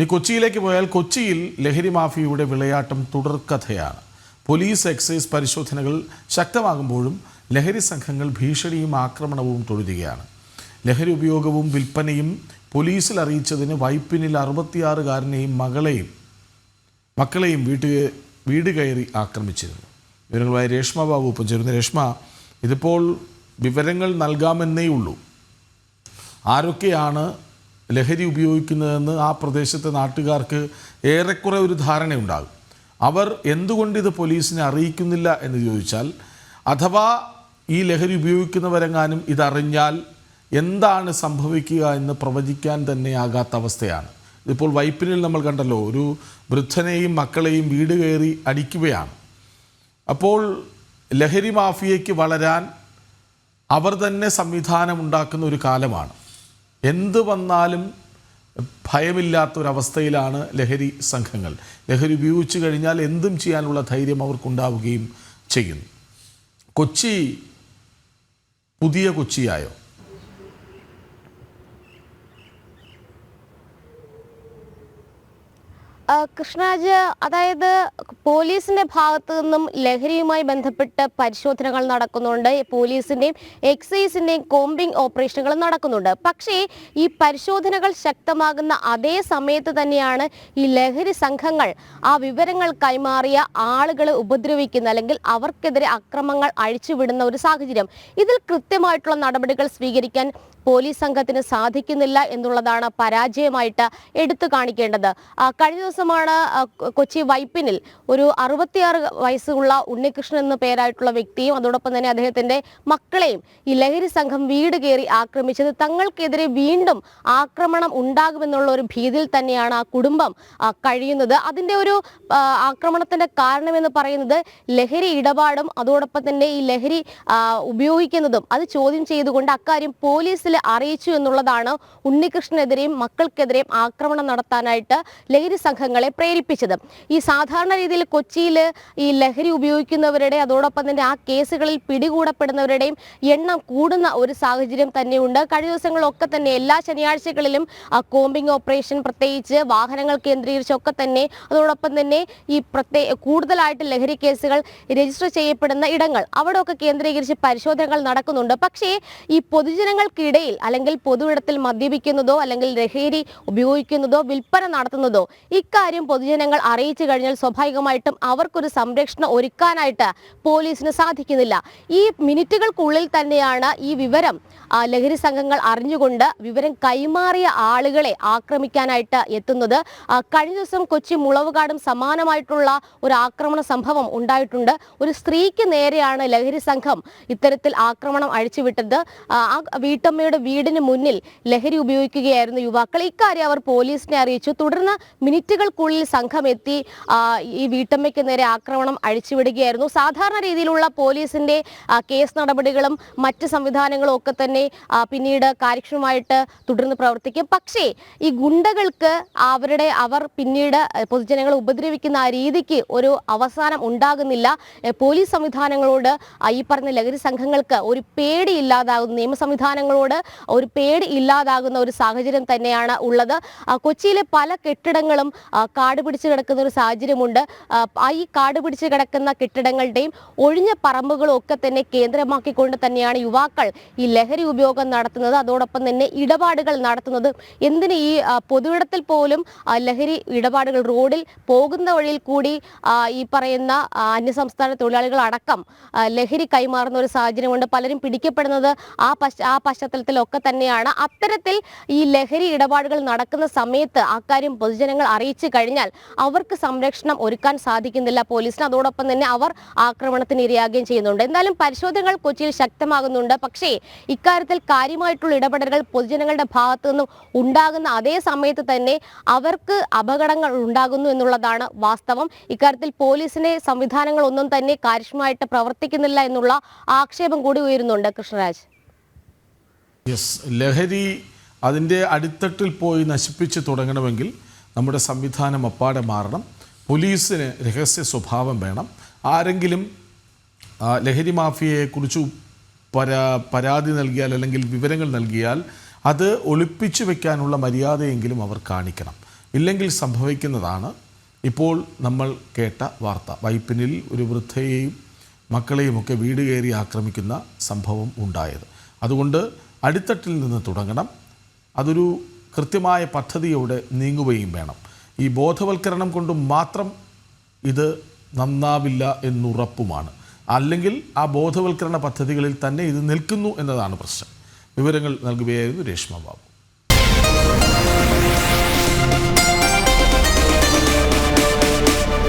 ഇനി കൊച്ചിയിലേക്ക് പോയാൽ കൊച്ചിയിൽ ലഹരി മാഫിയയുടെ വിളയാട്ടം തുടർക്കഥയാണ്. പോലീസ് എക്സൈസ് പരിശോധനകൾ ശക്തമാകുമ്പോഴും ലഹരി സംഘങ്ങൾ ഭീഷണിയും ആക്രമണവും തുടരുകയാണ്. ലഹരി ഉപയോഗവും വിൽപ്പനയും പോലീസിൽ അറിയിച്ചതിന് വൈപ്പിനിൽ 66-കാരനെയും മക്കളെയും വീട് കയറി ആക്രമിച്ചിരുന്നു. വിവരങ്ങളുമായി രേഷ്മ ബാബു ഒപ്പം ചേരുന്നു. രേഷ്മ, ഇതിപ്പോൾ വിവരങ്ങൾ നൽകാമെന്നേ ഉള്ളൂ. ആരൊക്കെയാണ് ലഹരി ഉപയോഗിക്കുന്നതെന്ന് ആ പ്രദേശത്തെ നാട്ടുകാർക്ക് ഏറെക്കുറെ ഒരു ധാരണയുണ്ടാകും. അവർ എന്തുകൊണ്ട് ഇത് പോലീസിനെ അറിയിക്കുന്നില്ല എന്ന് ചോദിച്ചാൽ, അഥവാ ഈ ലഹരി ഉപയോഗിക്കുന്നവരെങ്ങാനും ഇതറിഞ്ഞാൽ എന്താണ് സംഭവിക്കുക എന്ന് പ്രവചിക്കാൻ തന്നെ ആകാത്ത അവസ്ഥയാണ്. ഇതിപ്പോൾ വൈപ്പിനിൽ നമ്മൾ കണ്ടല്ലോ, ഒരു വൃദ്ധനെയും മക്കളെയും വീട് കയറി അടിക്കുകയാണ്. അപ്പോൾ ലഹരി മാഫിയയ്ക്ക് വളരാൻ അവർ തന്നെ സംവിധാനം ഉണ്ടാക്കുന്ന ഒരു കാലമാണ്. എന്ത് വന്നാലും ഭയമില്ലാത്തൊരവസ്ഥയിലാണ് ലഹരി സംഘങ്ങൾ. ലഹരി ഉപയോഗിച്ചു കഴിഞ്ഞാൽ എന്തും ചെയ്യാനുള്ള ധൈര്യം അവർക്കുണ്ടാവുകയും ചെയ്യുന്നു. കൊച്ചി പുതിയ കൊച്ചിയായോ? കൃഷ്ണരാജ്, അതായത് പോലീസിന്റെ ഭാഗത്തു നിന്നും ലഹരിയുമായി ബന്ധപ്പെട്ട് പരിശോധനകൾ നടക്കുന്നുണ്ട്. പോലീസിന്റെയും എക്സൈസിന്റെയും കോമ്പിംഗ് ഓപ്പറേഷനുകൾ നടക്കുന്നുണ്ട്. പക്ഷേ ഈ പരിശോധനകൾ ശക്തമാകുന്ന അതേ സമയത്ത് തന്നെയാണ് ഈ ലഹരി സംഘങ്ങൾ ആ വിവരങ്ങൾ കൈമാറിയ ആളുകളെ ഉപദ്രവിക്കുന്ന, അല്ലെങ്കിൽ അവർക്കെതിരെ അക്രമങ്ങൾ അഴിച്ചുവിടുന്ന ഒരു സാഹചര്യം. ഇതിൽ കൃത്യമായിട്ടുള്ള നടപടികൾ സ്വീകരിക്കാൻ പോലീസ് സംഘത്തിന് സാധിക്കുന്നില്ല എന്നുള്ളതാണ് പരാജയമായിട്ട് എടുത്തു കാണിക്കേണ്ടത്. കഴിഞ്ഞ ദിവസമാണ് കൊച്ചി വൈപ്പിനിൽ ഒരു 66 വയസ്സുള്ള ഉണ്ണികൃഷ്ണൻ എന്ന പേരായിട്ടുള്ള വ്യക്തിയും അതോടൊപ്പം തന്നെ അദ്ദേഹത്തിന്റെ മക്കളെയും ഈ ലഹരി സംഘം വീട് കയറി ആക്രമിച്ചത്. തങ്ങൾക്കെതിരെ വീണ്ടും ആക്രമണം ഉണ്ടാകുമെന്നുള്ള ഒരു ഭീതിയിൽ തന്നെയാണ് ആ കുടുംബം കഴിയുന്നത്. അതിന്റെ ഒരു ആക്രമണത്തിന്റെ കാരണമെന്ന് പറയുന്നത് ലഹരി ഇടപാടും അതോടൊപ്പം തന്നെ ഈ ലഹരി ഉപയോഗിക്കുന്നതും അത് ചോദ്യം ചെയ്തുകൊണ്ട് അക്കാര്യം പോലീസിൽ അറിയിച്ചു എന്നുള്ളതാണ് ഉണ്ണികൃഷ്ണനെതിരെയും മക്കൾക്കെതിരെയും ആക്രമണം നടത്താനായിട്ട് ലഹരി സംഘങ്ങളെ പ്രേരിപ്പിച്ചത്. ഈ സാധാരണ രീതിയിൽ കൊച്ചിയിൽ ഈ ലഹരി ഉപയോഗിക്കുന്നവരുടെ അതോടൊപ്പം തന്നെ ആ കേസുകളിൽ പിടികൂടപ്പെടുന്നവരുടെയും എണ്ണം കൂടുന്ന ഒരു സാഹചര്യം തന്നെയുണ്ട്. കഴിഞ്ഞ ദിവസങ്ങളിലൊക്കെ തന്നെ എല്ലാ ശനിയാഴ്ചകളിലും കോമ്പിംഗ് ഓപ്പറേഷൻ, പ്രത്യേകിച്ച് വാഹനങ്ങൾ കേന്ദ്രീകരിച്ചൊക്കെ തന്നെ, അതോടൊപ്പം തന്നെ ഈ കൂടുതലായിട്ട് ലഹരി കേസുകൾ രജിസ്റ്റർ ചെയ്യപ്പെടുന്ന ഇടങ്ങൾ അവിടെയൊക്കെ കേന്ദ്രീകരിച്ച് പരിശോധനകൾ നടക്കുന്നുണ്ട്. പക്ഷേ ഈ പൊതുജനങ്ങൾക്കിടയിൽ അല്ലെങ്കിൽ പൊതുയിടത്തിൽ മദ്യപിക്കുന്നതോ അല്ലെങ്കിൽ ലഹരി ഉപയോഗിക്കുന്നതോ വിൽപ്പന നടത്തുന്നതോ ഇക്കാര്യം പൊതുജനങ്ങൾ അറിയിച്ചു കഴിഞ്ഞാൽ സ്വാഭാവികമായിട്ടും അവർക്കൊരു സംരക്ഷണം ഒരുക്കാനായിട്ട് പോലീസിന് സാധിക്കുന്നില്ല. ഈ മിനിറ്റുകൾക്കുള്ളിൽ തന്നെയാണ് ഈ വിവരം ലഹരി സംഘങ്ങൾ അറിഞ്ഞുകൊണ്ട് വിവരം കൈമാറിയ ആളുകളെ ആക്രമിക്കാനായിട്ട് എത്തുന്നത്. കഴിഞ്ഞ ദിവസം കൊച്ചി മുളവുകാടും സമാനമായിട്ടുള്ള ഒരു ആക്രമണ സംഭവം ഉണ്ടായിട്ടുണ്ട്. ഒരു സ്ത്രീക്ക് നേരെയാണ് ലഹരി സംഘം ഇത്തരത്തിൽ ആക്രമണം അഴിച്ചുവിട്ടത്. ആ വീട്ടമ്മയുടെ വീടിന് മുന്നിൽ ലഹരി ഉപയോഗിക്കുകയായിരുന്നു യുവാക്കൾ. ഇക്കാര്യം അവർ പോലീസിനെ അറിയിച്ചു. തുടർന്ന് മിനിറ്റുകൾക്കുള്ളിൽ സംഘം എത്തി ഈ വീട്ടമ്മയ്ക്ക് നേരെ ആക്രമണം അഴിച്ചുവിടുകയായിരുന്നു. സാധാരണ രീതിയിലുള്ള പോലീസിന്റെ കേസ് നടപടികളും മറ്റ് സംവിധാനങ്ങളും ഒക്കെ തന്നെ പിന്നീട് കാര്യക്ഷമമായിട്ട് തുടർന്ന് പ്രവർത്തിക്കും. പക്ഷേ ഈ ഗുണ്ടകൾക്ക് അവർ പിന്നീട് പൊതുജനങ്ങളെ ഉപദ്രവിക്കുന്ന ആ രീതിക്ക് ഒരു അവസാനം ഉണ്ടാകുന്നില്ല. പോലീസ് സംവിധാനങ്ങളോട് ഈ പറഞ്ഞ ലഹരി സംഘങ്ങൾക്ക് ഒരു പേടി ഇല്ലാതാകുന്ന, നിയമ സംവിധാനങ്ങളോട് ഒരു പേടി ഇല്ലാതാകുന്ന ഒരു സാഹചര്യം തന്നെയാണ് ഉള്ളത്. കൊച്ചിയിലെ പല കെട്ടിടങ്ങളും കാട് പിടിച്ച് കിടക്കുന്ന ഒരു സാഹചര്യമുണ്ട്. ഈ കാട് പിടിച്ച് കിടക്കുന്ന കെട്ടിടങ്ങളുടെയും ഒഴിഞ്ഞ പറമ്പുകളും ഒക്കെ തന്നെ കേന്ദ്രമാക്കിക്കൊണ്ട് തന്നെയാണ് യുവാക്കൾ ഈ ലഹരി ഉപയോഗം നടത്തുന്നത്, അതോടൊപ്പം തന്നെ ഇടപാടുകൾ നടത്തുന്നത്. എന്തിന് ഈ പൊതുയിടത്തിൽ പോലും ലഹരി ഇടപാടുകൾ, റോഡിൽ പോകുന്ന വഴിയിൽ കൂടി ഈ പറയുന്ന അന്യസംസ്ഥാന തൊഴിലാളികൾ അടക്കം ലഹരി കൈമാറുന്ന ഒരു സാഹചര്യമുണ്ട്. പലരും പിടിക്കപ്പെടുന്നത് ആ പശ്ചാത്തലത്തിലൊക്കെ തന്നെയാണ്. അത്തരത്തിൽ ഈ ലഹരി ഇടപാടുകൾ നടക്കുന്ന സമയത്ത് അക്കാര്യം പൊതുജനങ്ങൾ അറിയിച്ചു കഴിഞ്ഞാൽ അവർക്ക് സംരക്ഷണം ഒരുക്കാൻ സാധിക്കുന്നില്ല പോലീസിന്. അതോടൊപ്പം തന്നെ അവർ ആക്രമണത്തിന് ഇരയാകുകയും ചെയ്യുന്നുണ്ട്. എന്തായാലും പരിശോധനകൾ കൊച്ചിയിൽ ശക്തമാകുന്നുണ്ട്. പക്ഷേ ഇക്കാര്യത്തിൽ കാര്യമായിട്ടുള്ള ഇടപെടലുകൾ പൊതുജനങ്ങളുടെ ഭാഗത്തു നിന്നും ഉണ്ടാകുന്ന അതേ സമയത്ത് തന്നെ അവർക്ക് അപകടങ്ങൾ ഉണ്ടാകുന്നു എന്നുള്ളതാണ് വാസ്തവം. ഇക്കാര്യത്തിൽ പോലീസിന്റെ സംവിധാനങ്ങളൊന്നും തന്നെ കാര്യക്ഷമമായിട്ട് പ്രവർത്തിക്കുന്നില്ല എന്നുള്ള ആക്ഷേപം കൂടി ഉയരുന്നുണ്ട്. കൃഷ്ണരാജ്, ലഹരി അതിൻ്റെ അടിത്തട്ടിൽ പോയി നശിപ്പിച്ച് തുടങ്ങണമെങ്കിൽ നമ്മുടെ സംവിധാനം അപ്പാടെ മാറണം. പോലീസിന് രഹസ്യ സ്വഭാവം വേണം. ആരെങ്കിലും ലഹരി മാഫിയയെക്കുറിച്ച് പരാതി നൽകിയാൽ അല്ലെങ്കിൽ വിവരങ്ങൾ നൽകിയാൽ അത് ഒളിപ്പിച്ചു വെക്കാനുള്ള മര്യാദയെങ്കിലും അവർ കാണിക്കണം. ഇല്ലെങ്കിൽ സംഭവിക്കുന്നതാണ് ഇപ്പോൾ നമ്മൾ കേട്ട വാർത്ത. വൈപ്പിനിൽ ഒരു വൃദ്ധയെയും മക്കളെയുമൊക്കെ വീട് കയറി ആക്രമിക്കുന്ന സംഭവം ഉണ്ടായത്. അതുകൊണ്ട് അടിത്തട്ടിൽ നിന്ന് തുടങ്ങണം, അതൊരു കൃത്യമായ പദ്ധതിയോടെ നീങ്ങുകയും വേണം. ഈ ബോധവൽക്കരണം കൊണ്ട് മാത്രം ഇത് നന്നാവില്ല എന്നുറപ്പുമാണ്. അല്ലെങ്കിൽ ആ ബോധവൽക്കരണ പദ്ധതികളിൽ തന്നെ ഇത് നിൽക്കുന്നു എന്നതാണ് പ്രശ്നം. വിവരങ്ങൾ നൽകുകയായിരുന്നു രേഷ്മ ബാബു.